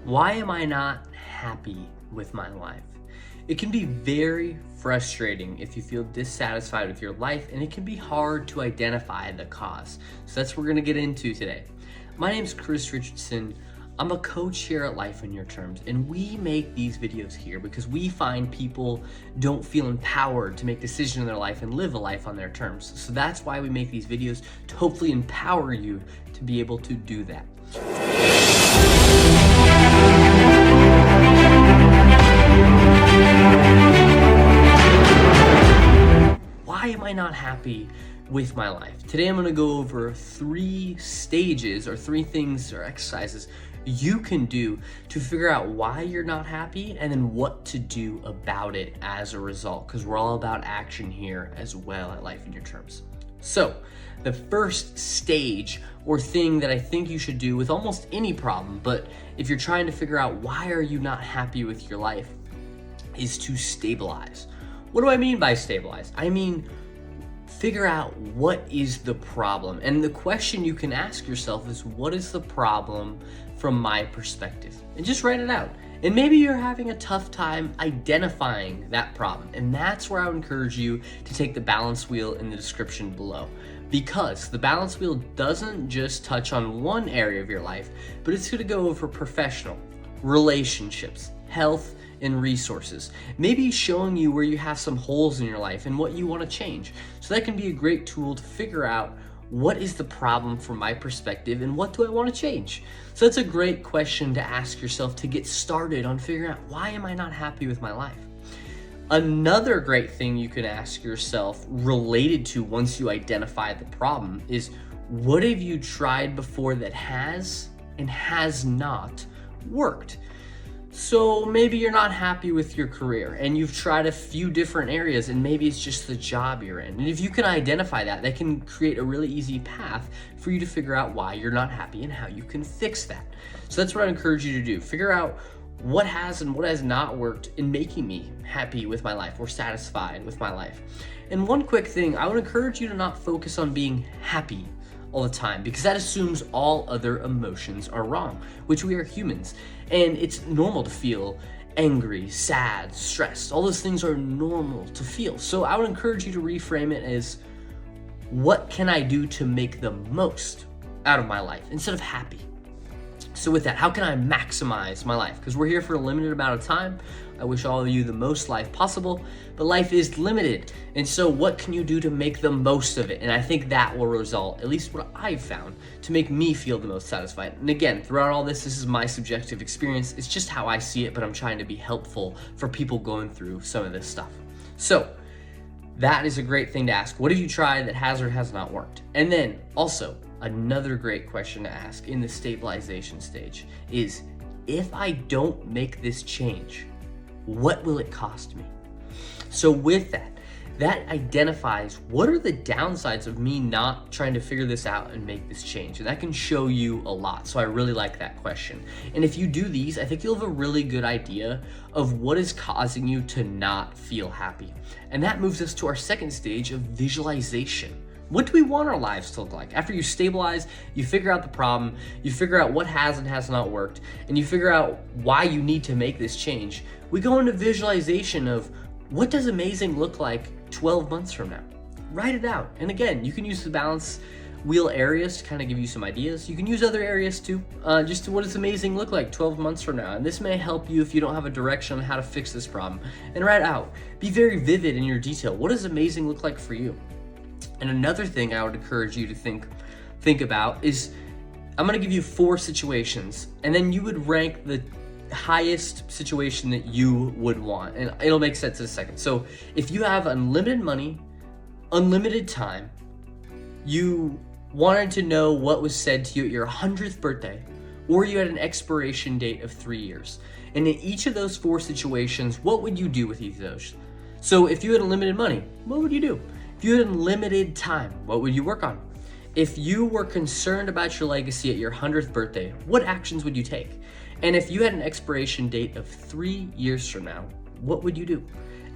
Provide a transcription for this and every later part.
Why am I not happy with my life? It can be very frustrating if you feel dissatisfied with your life, and it can be hard to identify the cause. So that's what we're going to get into today. My name is Richardson. I'm a coach here at Life on Your Terms, and we make these videos here because we find people don't feel empowered to make decisions in their life and live a life on their terms. So that's why we make these videos, to hopefully empower you to be able to do that. Why am I not happy with my life? Today I'm going to go over 3 stages or 3 things or exercises you can do to figure out why you're not happy and then what to do about it as a result, because we're all about action here as well at Life on Your Terms. So the first stage or thing that I think you should do with almost any problem, but if you're trying to figure out why are you not happy with your life, is to stabilize. What do I mean by stabilize? I mean, figure out what is the problem. And the question you can ask yourself is, what is the problem from my perspective? And just write it out. And maybe you're having a tough time identifying that problem. And that's where I would encourage you to take the balance wheel in the description below. Because the balance wheel doesn't just touch on one area of your life, but it's going to go over professional, relationships, health, and resources. Maybe showing you where you have some holes in your life and what you want to change. So that can be a great tool to figure out what is the problem from my perspective and what do I want to change. So that's a great question to ask yourself to get started on figuring out, why am I not happy with my life? Another great thing you can ask yourself related to once you identify the problem is, what have you tried before that has and has not worked? So maybe you're not happy with your career and you've tried a few different areas, and maybe it's just the job you're in. And if you can identify that, that can create a really easy path for you to figure out why you're not happy and how you can fix that. So that's what I encourage you to do. Figure out what has and what has not worked in making me happy with my life or satisfied with my life. And one quick thing, I would encourage you to not focus on being happy all the time, because that assumes all other emotions are wrong, which we are humans, and it's normal to feel angry, sad, stressed. All those things are normal to feel. So I would encourage you to reframe it as, what can I do to make the most out of my life instead of happy? So with that, how can I maximize my life? Because we're here for a limited amount of time. I wish all of you the most life possible, but life is limited. And so what can you do to make the most of it? And I think that will result, at least what I've found, to make me feel the most satisfied. And again, throughout all this is my subjective experience. It's just how I see it, but I'm trying to be helpful for people going through some of this stuff. So that is a great thing to ask. What have you tried that has or has not worked? And then also, another great question to ask in the stabilization stage is, if I don't make this change, what will it cost me? So with that, that identifies what are the downsides of me not trying to figure this out and make this change. And that can show you a lot. So I really like that question. And if you do these, I think you'll have a really good idea of what is causing you to not feel happy. And that moves us to our second stage of visualization. What do we want our lives to look like? After you stabilize, you figure out the problem, you figure out what has and has not worked, and you figure out why you need to make this change. We go into visualization of, what does amazing look like 12 months from now? Write it out. And again, you can use the balance wheel areas to kind of give you some ideas. You can use other areas too, just to what does amazing look like 12 months from now. And this may help you if you don't have a direction on how to fix this problem. And write it out. Be very vivid in your detail. What does amazing look like for you? And another thing I would encourage you to think about is, I'm going to give you 4 situations, and then you would rank the highest situation that you would want, and it'll make sense in a second. So if you have unlimited money, unlimited time, you wanted to know what was said to you at your 100th birthday, or you had an expiration date of 3 years, and in each of those 4 situations, what would you do with each of those? So if you had unlimited money, what would you do? If you had unlimited time, what would you work on? If you were concerned about your legacy at your 100th birthday, what actions would you take? And if you had an expiration date of 3 years from now, what would you do?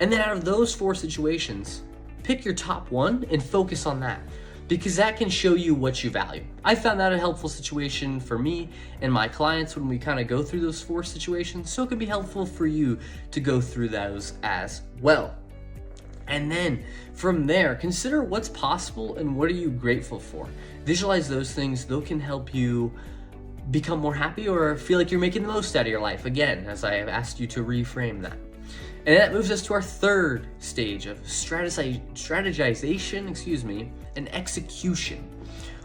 And then out of those 4 situations, pick your top one and focus on that. because that can show you what you value. I found that a helpful situation for me and my clients when we kind of go through those 4 situations, so it can be helpful for you to go through those as well. And then from there, consider what's possible and what are you grateful for. Visualize those things, those can help you become more happy or feel like you're making the most out of your life, again, as I have asked you to reframe that. And that moves us to our 3rd stage of strategization, and execution.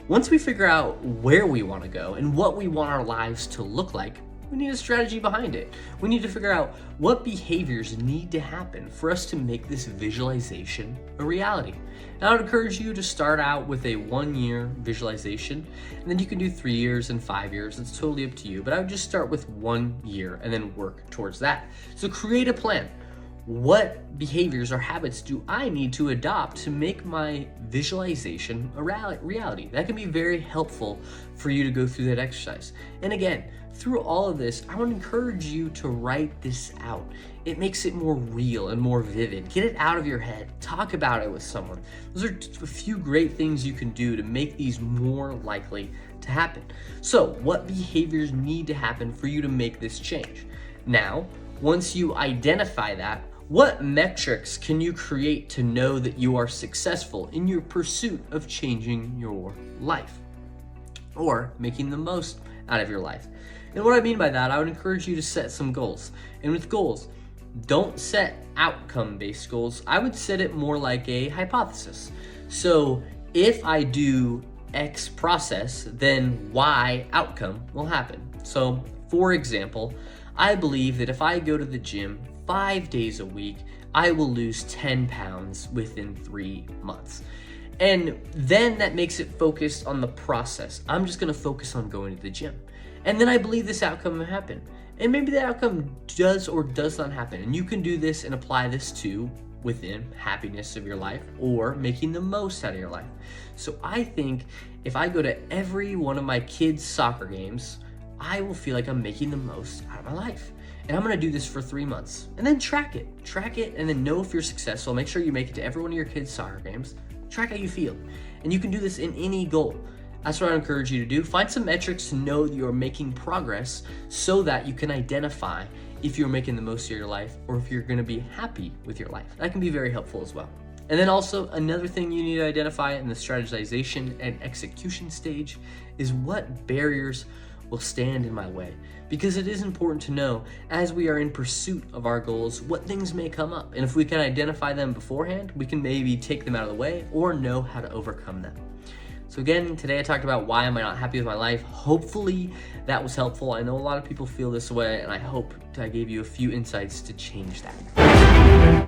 Once we figure out where we want to go and what we want our lives to look like, we need a strategy behind it. We need to figure out what behaviors need to happen for us to make this visualization a reality. And I would encourage you to start out with a 1-year visualization, and then you can do 3 years and 5 years. It's totally up to you, but I would just start with 1 year and then work towards that. So create a plan. What behaviors or habits do I need to adopt to make my visualization a reality? That can be very helpful for you to go through that exercise. And again, through all of this, I want to encourage you to write this out. It makes it more real and more vivid. Get it out of your head. Talk about it with someone. Those are a few great things you can do to make these more likely to happen. So, what behaviors need to happen for you to make this change? Now, once you identify that, what metrics can you create to know that you are successful in your pursuit of changing your life or making the most out of your life? And what I mean by that, I would encourage you to set some goals. And with goals, don't set outcome-based goals. I would set it more like a hypothesis. So if I do X process, then Y outcome will happen. So for example, I believe that if I go to the gym 5 days a week, I will lose 10 pounds within 3 months. And then that makes it focused on the process. I'm just gonna focus on going to the gym. And then I believe this outcome will happen. And maybe the outcome does or does not happen. And you can do this and apply this to within happiness of your life or making the most out of your life. So I think if I go to every one of my kids' soccer games, I will feel like I'm making the most out of my life. And I'm gonna do this for 3 months and then track it and then know if you're successful. Make sure you make it to every one of your kids' soccer games. Track how you feel. And you can do this in any goal. That's what I encourage you to do. Find some metrics to know that you're making progress so that you can identify if you're making the most of your life or if you're gonna be happy with your life. That can be very helpful as well. And then also another thing you need to identify in the strategization and execution stage is what barriers will stand in my way. Because it is important to know as we are in pursuit of our goals, what things may come up. And if we can identify them beforehand, we can maybe take them out of the way or know how to overcome them. So again, today I talked about why am I not happy with my life. Hopefully that was helpful. I know a lot of people feel this way and I hope I gave you a few insights to change that.